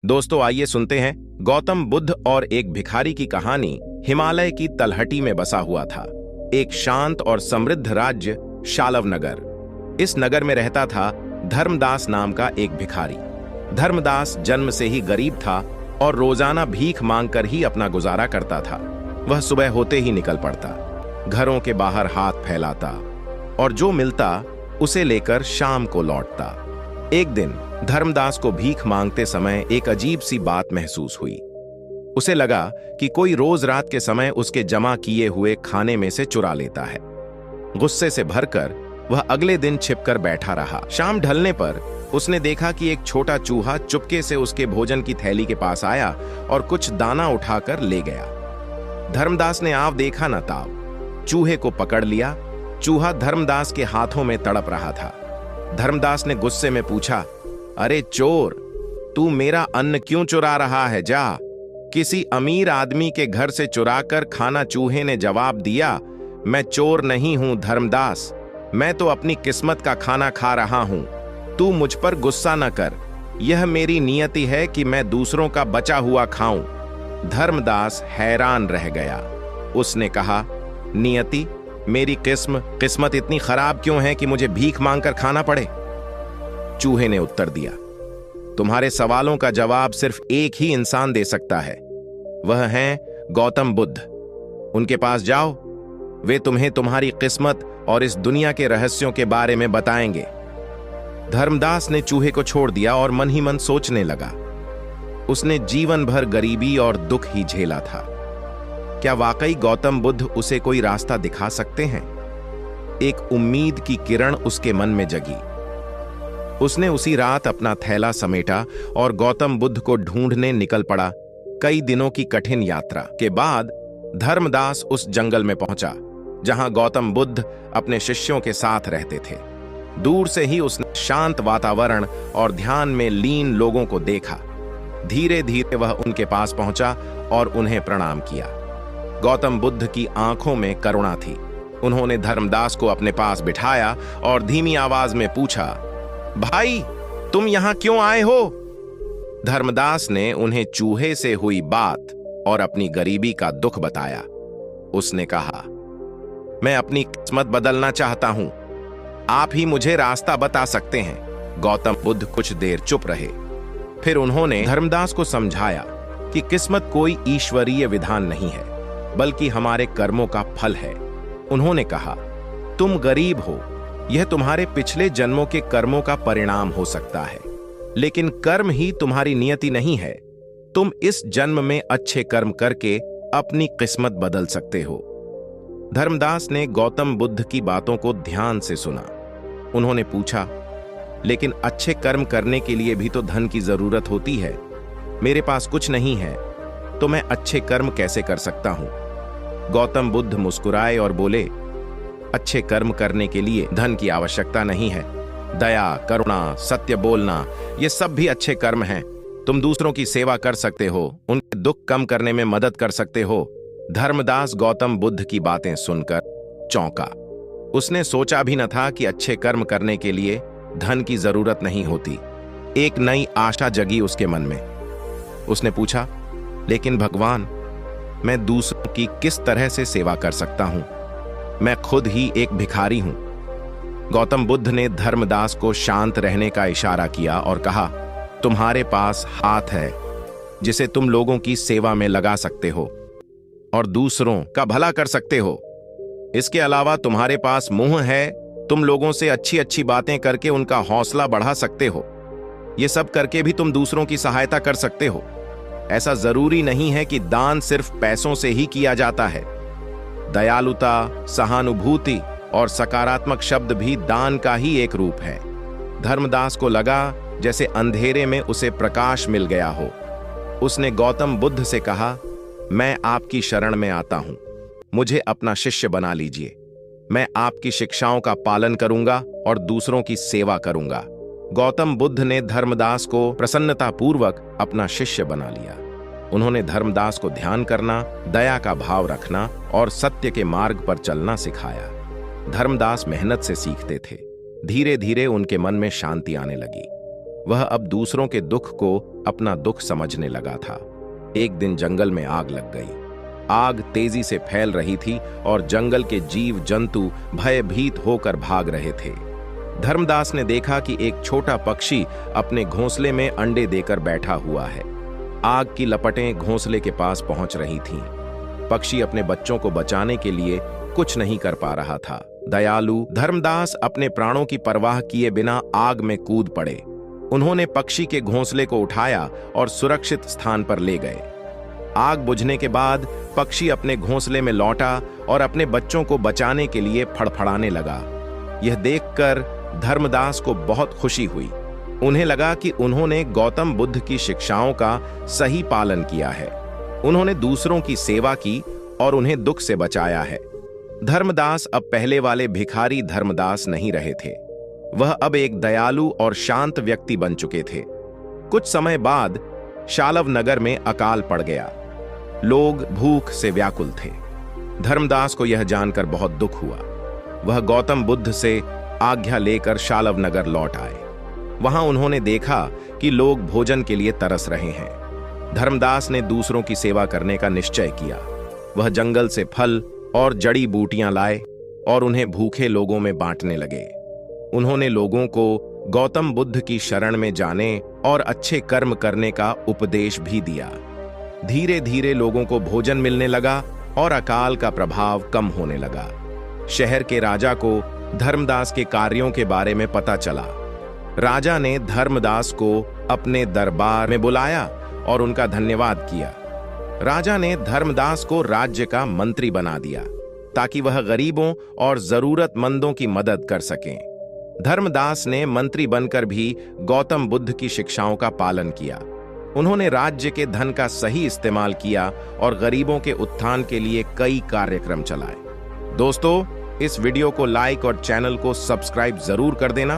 दोस्तों आइए सुनते हैं गौतम बुद्ध और एक भिखारी की कहानी। हिमालय की तलहटी में बसा हुआ था एक शांत और समृद्ध राज्य शालव नगर। इस नगर में रहता था धर्मदास नाम का एक भिखारी। धर्मदास जन्म से ही गरीब था और रोजाना भीख मांगकर ही अपना गुजारा करता था। वह सुबह होते ही निकल पड़ता, घरों के बाहर हाथ फैलाता और जो मिलता उसे लेकर शाम को लौटता। एक दिन धर्मदास को भीख मांगते समय एक अजीब सी बात महसूस हुई। उसे लगा कि कोई रोज रात के समय उसके जमा किए हुए खाने में से चुरा लेता है। गुस्से से भरकर वह अगले दिन छिपकर बैठा रहा। शाम ढलने पर उसने देखा कि एक छोटा चूहा चुपके से उसके भोजन की थैली के पास आया और कुछ दाना उठाकर ले गया। धर्मदास ने आव देखा न ताव, चूहे को पकड़ लिया। चूहा धर्मदास के हाथों में तड़प रहा था। धर्मदास ने गुस्से में पूछा, अरे चोर, तू मेरा अन्न क्यों चुरा रहा है? जा किसी अमीर आदमी के घर से चुराकर खाना। चूहे ने जवाब दिया, मैं चोर नहीं हूं धर्मदास, मैं तो अपनी किस्मत का खाना खा रहा हूं। तू मुझ पर गुस्सा न कर, यह मेरी नियति है कि मैं दूसरों का बचा हुआ खाऊं। धर्मदास हैरान रह गया। उसने कहा, नियति? मेरी किस्मत इतनी खराब क्यों है कि मुझे भीख मांगकर खाना पड़े? चूहे ने उत्तर दिया, तुम्हारे सवालों का जवाब सिर्फ एक ही इंसान दे सकता है, वह हैं गौतम बुद्ध। उनके पास जाओ, वे तुम्हें तुम्हारी किस्मत और इस दुनिया के रहस्यों के बारे में बताएंगे। धर्मदास ने चूहे को छोड़ दिया और मन ही मन सोचने लगा। उसने जीवन भर गरीबी और दुख ही झेला था। क्या वाकई गौतम बुद्ध उसे कोई रास्ता दिखा सकते हैं? एक उम्मीद की किरण उसके मन में जगी। उसने उसी रात अपना थैला समेटा और गौतम बुद्ध को ढूंढने निकल पड़ा। कई दिनों की कठिन यात्रा के बाद धर्मदास उस जंगल में पहुंचा जहां गौतम बुद्ध अपने शिष्यों के साथ रहते थे। दूर से ही उसने शांत वातावरण और ध्यान में लीन लोगों को देखा। धीरे धीरे वह उनके पास पहुंचा और उन्हें प्रणाम किया। गौतम बुद्ध की आंखों में करुणा थी। उन्होंने धर्मदास को अपने पास बिठाया और धीमी आवाज में पूछा, भाई, तुम यहां क्यों आए हो? धर्मदास ने उन्हें चूहे से हुई बात और अपनी गरीबी का दुख बताया। उसने कहा, मैं अपनी किस्मत बदलना चाहता हूं, आप ही मुझे रास्ता बता सकते हैं। गौतम बुद्ध कुछ देर चुप रहे, फिर उन्होंने धर्मदास को समझाया कि किस्मत कोई ईश्वरीय विधान नहीं है, बल्कि हमारे कर्मों का फल है। उन्होंने कहा, तुम गरीब हो, यह तुम्हारे पिछले जन्मों के कर्मों का परिणाम हो सकता है, लेकिन कर्म ही तुम्हारी नियति नहीं है। तुम इस जन्म में अच्छे कर्म करके अपनी किस्मत बदल सकते हो। धर्मदास ने गौतम बुद्ध की बातों को ध्यान से सुना। उन्होंने पूछा, लेकिन अच्छे कर्म करने के लिए भी तो धन की जरूरत होती है। मेरे पास कुछ नहीं है, तो मैं अच्छे कर्म कैसे कर सकता हूं? गौतम बुद्ध मुस्कुराए और बोले, अच्छे कर्म करने के लिए धन की आवश्यकता नहीं है। दया, करुणा, सत्य बोलना, ये सब भी अच्छे कर्म हैं। तुम दूसरों की सेवा कर सकते हो, उनके दुख कम करने में मदद कर सकते हो। धर्मदास गौतम बुद्ध की बातें सुनकर चौंका। उसने सोचा भी न था कि अच्छे कर्म करने के लिए धन की जरूरत नहीं होती। एक नई आशा जगी उसके मन में। उसने पूछा, लेकिन भगवान, मैं दूसरों की किस तरह से सेवा कर सकता हूं? मैं खुद ही एक भिखारी हूं। गौतम बुद्ध ने धर्मदास को शांत रहने का इशारा किया और कहा, तुम्हारे पास हाथ है जिसे तुम लोगों की सेवा में लगा सकते हो और दूसरों का भला कर सकते हो। इसके अलावा तुम्हारे पास मुंह है, तुम लोगों से अच्छी अच्छी बातें करके उनका हौसला बढ़ा सकते हो। ये सब करके भी तुम दूसरों की सहायता कर सकते हो। ऐसा जरूरी नहीं है कि दान सिर्फ पैसों से ही किया जाता है। दयालुता, सहानुभूति और सकारात्मक शब्द भी दान का ही एक रूप है। धर्मदास को लगा जैसे अंधेरे में उसे प्रकाश मिल गया हो। उसने गौतम बुद्ध से कहा, मैं आपकी शरण में आता हूं, मुझे अपना शिष्य बना लीजिए। मैं आपकी शिक्षाओं का पालन करूंगा और दूसरों की सेवा करूंगा। गौतम बुद्ध ने धर्मदास को प्रसन्नतापूर्वक अपना शिष्य बना लिया। उन्होंने धर्मदास को ध्यान करना, दया का भाव रखना और सत्य के मार्ग पर चलना सिखाया। धर्मदास मेहनत से सीखते थे। धीरे धीरे उनके मन में शांति आने लगी। वह अब दूसरों के दुख को अपना दुख समझने लगा था। एक दिन जंगल में आग लग गई। आग तेजी से फैल रही थी और जंगल के जीव जंतु भयभीत होकर भाग रहे थे। धर्मदास ने देखा कि एक छोटा पक्षी अपने घोंसले में अंडे देकर बैठा हुआ है। आग की लपटें घोंसले के पास पहुंच रही थीं। पक्षी अपने बच्चों को बचाने के लिए कुछ नहीं कर पा रहा था। दयालु धर्मदास अपने प्राणों की परवाह किए बिना आग में कूद पड़े। उन्होंने पक्षी के घोंसले को उठाया और सुरक्षित स्थान पर ले गए। आग बुझने के बाद पक्षी अपने घोंसले में लौटा और अपने बच्चों को बचाने के लिए फड़फड़ाने लगा। यह देखकर धर्मदास को बहुत खुशी हुई। उन्हें लगा कि उन्होंने गौतम बुद्ध की शिक्षाओं का सही पालन किया है। उन्होंने दूसरों की सेवा की और उन्हें दुख से बचाया है। धर्मदास अब पहले वाले भिखारी धर्मदास नहीं रहे थे। वह अब एक दयालु और शांत व्यक्ति बन चुके थे। कुछ समय बाद शालव नगर में अकाल पड़ गया। लोग भूख से व्याकुल थे। धर्मदास को यह जानकर बहुत दुख हुआ। वह गौतम बुद्ध से आज्ञा लेकर शालव नगर लौट आए। वहां उन्होंने देखा कि लोग भोजन के लिए तरस रहे हैं। धर्मदास ने दूसरों की सेवा करने का निश्चय किया। वह जंगल से फल और जड़ी बूटियां लाए और उन्हें भूखे लोगों में बांटने लगे। उन्होंने लोगों को गौतम बुद्ध की शरण में जाने और अच्छे कर्म करने का उपदेश भी दिया। धीरे धीरे लोगों को भोजन मिलने लगा और अकाल का प्रभाव कम होने लगा। शहर के राजा को धर्मदास के कार्यों के बारे में पता चला। राजा ने धर्मदास को अपने दरबार में बुलाया और उनका धन्यवाद किया। राजा ने धर्मदास को राज्य का मंत्री बना दिया ताकि वह गरीबों और जरूरतमंदों की मदद कर सकें। धर्मदास ने मंत्री बनकर भी गौतम बुद्ध की शिक्षाओं का पालन किया। उन्होंने राज्य के धन का सही इस्तेमाल किया और गरीबों के उत्थान के लिए कई कार्यक्रम चलाए। दोस्तों, इस वीडियो को लाइक और चैनल को सब्सक्राइब जरूर कर देना।